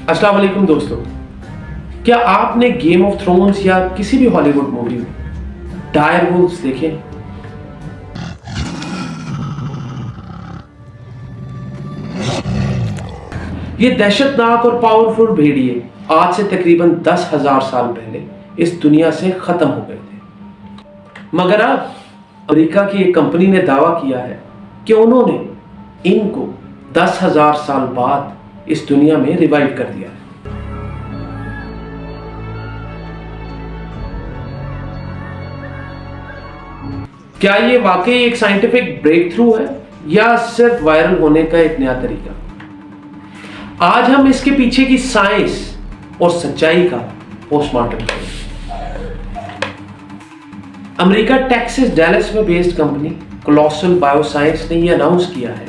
अस्सलाम वालेकुम दोस्तों, क्या आपने गेम ऑफ थ्रोन्स या किसी भी हॉलीवुड मूवी में डायरवुल्व्स देखे? ये दहशतनाक और पावरफुल भेड़िए आज से तकरीबन 10,000 साल पहले इस दुनिया से खत्म हो गए थे, मगर अब अमेरिका की एक कंपनी ने दावा किया है कि उन्होंने इनको 10,000 साल बाद इस दुनिया में रिवाइव कर दिया है। क्या ये वाकई एक साइंटिफिक ब्रेक थ्रू है या सिर्फ वायरल होने का एक नया तरीका? आज हम इसके पीछे की साइंस और सच्चाई का पोस्टमार्टम करेंगे। अमेरिका टेक्सास डैलस में बेस्ड कंपनी कोलोसल बायोसाइंस ने यह अनाउंस किया है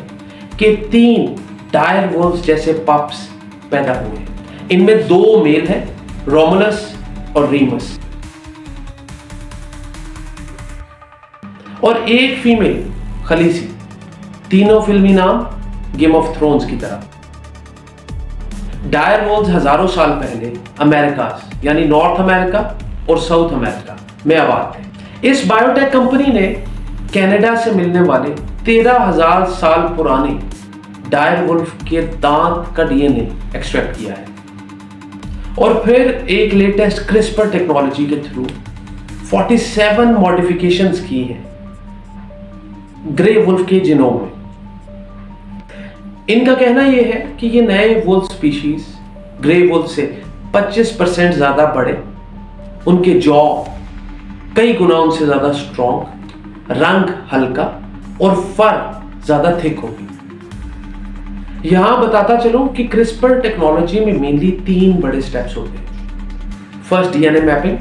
कि 3 डायरवुल्व्स जैसे पप्स पैदा हुए। इनमें 2 मेल हैं, रोमुलस और रीमस, और 1 फीमेल खलीसी। तीनों फिल्मी नाम गेम ऑफ थ्रोन्स की तरह। डायरवुल्व्स हजारों साल पहले अमेरिकास यानी नॉर्थ अमेरिका और साउथ अमेरिका में आबाद थे। इस बायोटेक कंपनी ने कनाडा से मिलने वाले 13,000 साल पुराने डायरवुल्फ के दांत का डीएनए एक्सट्रैक्ट किया है और फिर एक लेटेस्ट क्रिस्पर टेक्नोलॉजी के थ्रू 47 मॉडिफिकेशंस की हैं ग्रे वुल्फ के जीनोम में। इनका कहना यह है कि ये नए वुल्फ स्पीशीज ग्रे वुल्फ से 25% ज्यादा बड़े, उनके जॉ कई गुना उनसे ज्यादा स्ट्रॉन्ग, रंग हल्का और फर ज्यादा थिक होगी। यहां बताता चलूं कि क्रिस्पर टेक्नोलॉजी में मेनली 3 बड़े स्टेप्स होते हैं। फर्स्ट डीएनए मैपिंग,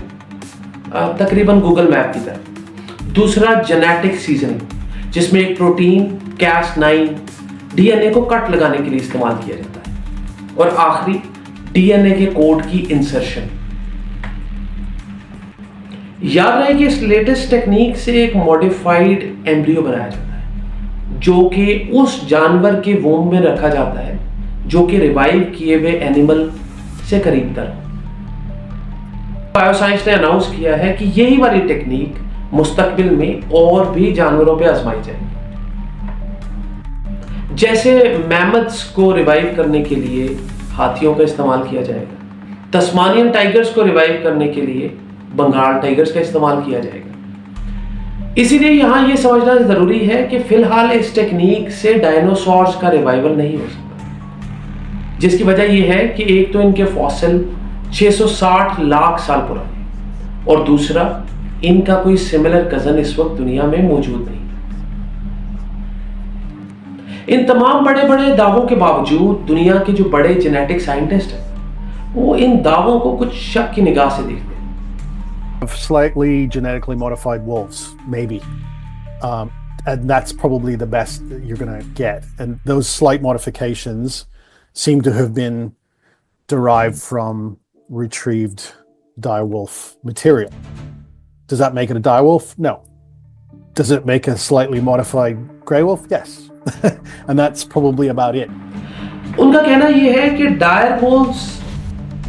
तकरीबन गूगल मैप की तरह। दूसरा जेनेटिक सीजनिंग, जिसमें एक प्रोटीन Cas9 डीएनए को कट लगाने के लिए इस्तेमाल किया जाता है। और आखिरी डीएनए के कोड की इंसर्शन। याद रहे कि इस लेटेस्ट टेक्निक से एक मॉडिफाइड एम्ब्रियो बनाया जाता है जो कि उस जानवर के वोम में रखा जाता है जो कि रिवाइव किए हुए एनिमल से करीब तर। बायोसाइंस ने अनाउंस किया है कि यही वाली टेक्निक मुस्तकबिल में और भी जानवरों पे आजमाई जाएगी। जैसे मैमथ्स को रिवाइव करने के लिए हाथियों का इस्तेमाल किया जाएगा, तस्मानियन टाइगर्स को रिवाइव करने के लिए बंगाल टाइगर्स का इस्तेमाल किया जाएगा। इसीलिए यहां यह समझना जरूरी है कि फिलहाल इस टेक्निक से डायनासोर्स का रिवाइवल नहीं हो सकता, जिसकी वजह यह है कि एक तो इनके फॉसिल 660 लाख साल पुराने और दूसरा इनका कोई सिमिलर कजन इस वक्त दुनिया में मौजूद नहीं। इन तमाम बड़े बड़े दावों के बावजूद दुनिया के जो बड़े जेनेटिक साइंटिस्ट हैं वो इन दावों को कुछ शक की निगाह से देखते हैं। Slightly genetically modified wolves, maybe, and that's probably the best that you're going to get. And those slight modifications seem to have been derived from retrieved direwolf material. Does that make it a direwolf? No. Does it make a slightly modified grey wolf? Yes. And that's probably about it. उनका कहना यह है कि डायरवुल्व्स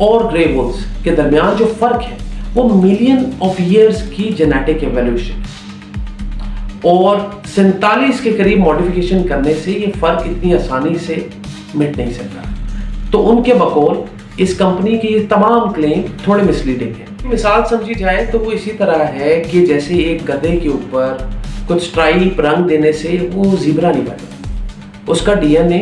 और grey Wolves के दरमियान जो फर्क है वो मिलियन ऑफ ईयर्स की जेनेटिक एवोल्यूशन और 47 के करीब मॉडिफिकेशन करने से ये फर्क इतनी आसानी से मिट नहीं सकता। तो उनके बकौल इस कंपनी के ये तमाम क्लेम थोड़े मिसलीडिंग है। मिसाल समझी जाए तो वो इसी तरह है कि जैसे एक गधे के ऊपर कुछ स्ट्राइप रंग देने से वो ज़ीब्रा नहीं बनेगा, उसका डीएनए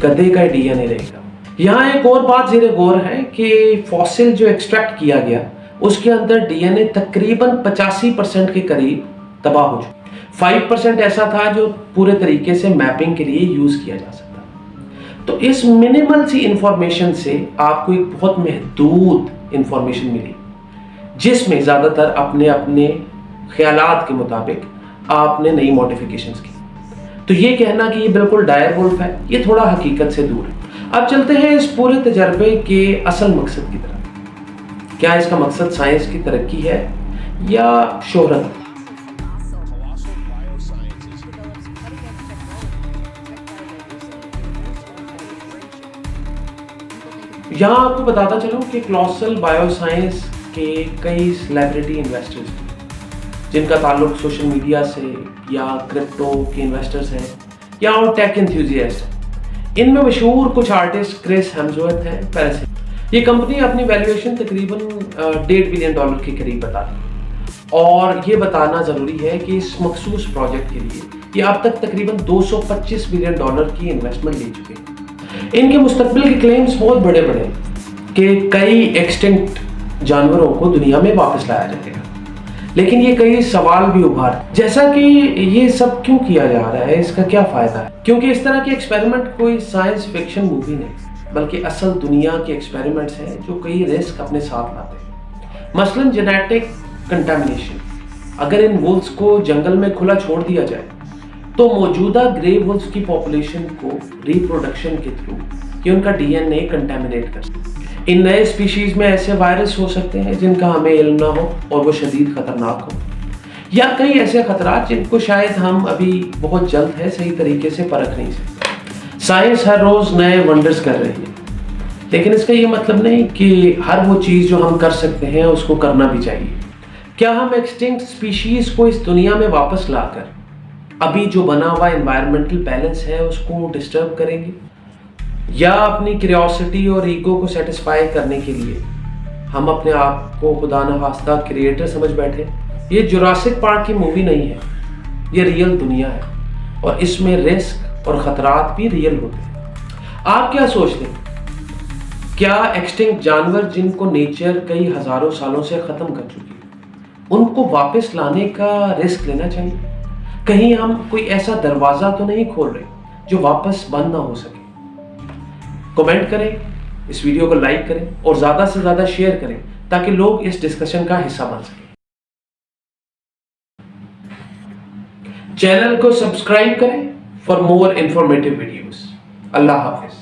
गधे का डीएनए रहेगा। यहाँ एक और बात ज़ेरे गौर है कि फॉसिल जो एक्सट्रैक्ट किया गया उसके अंदर डीएनए तकरीबन 85% के करीब तबाह हो चुका। 5% ऐसा था जो पूरे तरीके से मैपिंग के लिए यूज़ किया जा सकता। तो इस मिनिमल सी इंफॉर्मेशन से आपको एक बहुत महदूद इंफॉर्मेशन मिली जिसमें ज़्यादातर अपने अपने ख्यालात के मुताबिक आपने नई मॉडिफिकेशंस की। तो ये कहना कि ये बिल्कुल डायरवुल्फ है, ये थोड़ा हकीकत से दूर है। अब चलते हैं इस पूरे तजर्बे के असल मकसद की तरफ। क्या इसका मकसद साइंस की तरक्की है या शोहरत? यहाँ आपको बताता चलूँ कि कॉलोसल बायोसाइंस के कई सेलिब्रिटी इन्वेस्टर्स हैं जिनका ताल्लुक सोशल मीडिया से या क्रिप्टो के इन्वेस्टर्स हैं या और टेक एंथुसियास्ट हैं। इनमें मशहूर कुछ आर्टिस्ट क्रिस हेम्सवर्थ हैं पैरिस। ये कंपनी अपनी वैल्यूएशन तकरीबन $1.5 बिलियन के करीब बता रही है और ये बताना ज़रूरी है कि इस मखसूस प्रोजेक्ट के लिए ये अब तक तकरीबन $225 बिलियन की इन्वेस्टमेंट ले चुके हैं। इनके मुस्तकबिल के क्लेम्स बहुत बड़े बड़े कि कई एक्सटिंक्ट जानवरों को दुनिया में वापस लाया जाएगा, लेकिन ये कई सवाल भी उभार जैसा कि ये सब क्यों किया जा रहा है, इसका क्या फ़ायदा है। क्योंकि इस तरह के एक्सपेरिमेंट कोई साइंस फिक्शन मूवी नहीं बल्कि असल दुनिया के एक्सपेरिमेंट्स हैं जो कई रिस्क अपने साथ लाते हैं। मसलन जेनेटिक कंटामिनेशन। अगर इन वुल्व्स को जंगल में खुला छोड़ दिया जाए तो मौजूदा ग्रे वुल्व्स की पॉपुलेशन को रिप्रोडक्शन के थ्रू ये उनका डीएनए कंटामिनेट कर सकते हैं। इन नए स्पीशीज में ऐसे वायरस हो सकते हैं जिनका हमें इल्म ना हो और वो शदीद खतरनाक हो, या कई ऐसे खतरात जिनको शायद हम अभी बहुत जल्द है सही तरीके से परख नहीं सकते। साइंस हर रोज नए वंडर्स कर रही है, लेकिन इसका ये मतलब नहीं कि हर वो चीज़ जो हम कर सकते हैं उसको करना भी चाहिए। क्या हम एक्सटिंक्ट स्पीशीज को इस दुनिया में वापस लाकर अभी जो बना हुआ एनवायरमेंटल बैलेंस है उसको डिस्टर्ब करेंगे, या अपनी क्यूरियोसिटी और ईगो को सेटिस्फाई करने के लिए हम अपने आप को खुदा न खास्ता क्रिएटर समझ बैठे? ये जुरासिक पार्क की मूवी नहीं है, ये रियल दुनिया है और इसमें रिस्क और खतरात भी रियल होते हैं। आप क्या सोचते हैं? क्या एक्सटिंक्ट जानवर जिनको नेचर कई हजारों सालों से खत्म कर चुकी है उनको वापस लाने का रिस्क लेना चाहिए? कहीं हम कोई ऐसा दरवाजा तो नहीं खोल रहे जो वापस बंद ना हो सके? कमेंट करें, इस वीडियो को लाइक करें और ज्यादा से ज्यादा शेयर करें ताकि लोग इस डिस्कशन का हिस्सा बन सकें। चैनल को सब्सक्राइब करें for more informative videos. Allah Hafiz.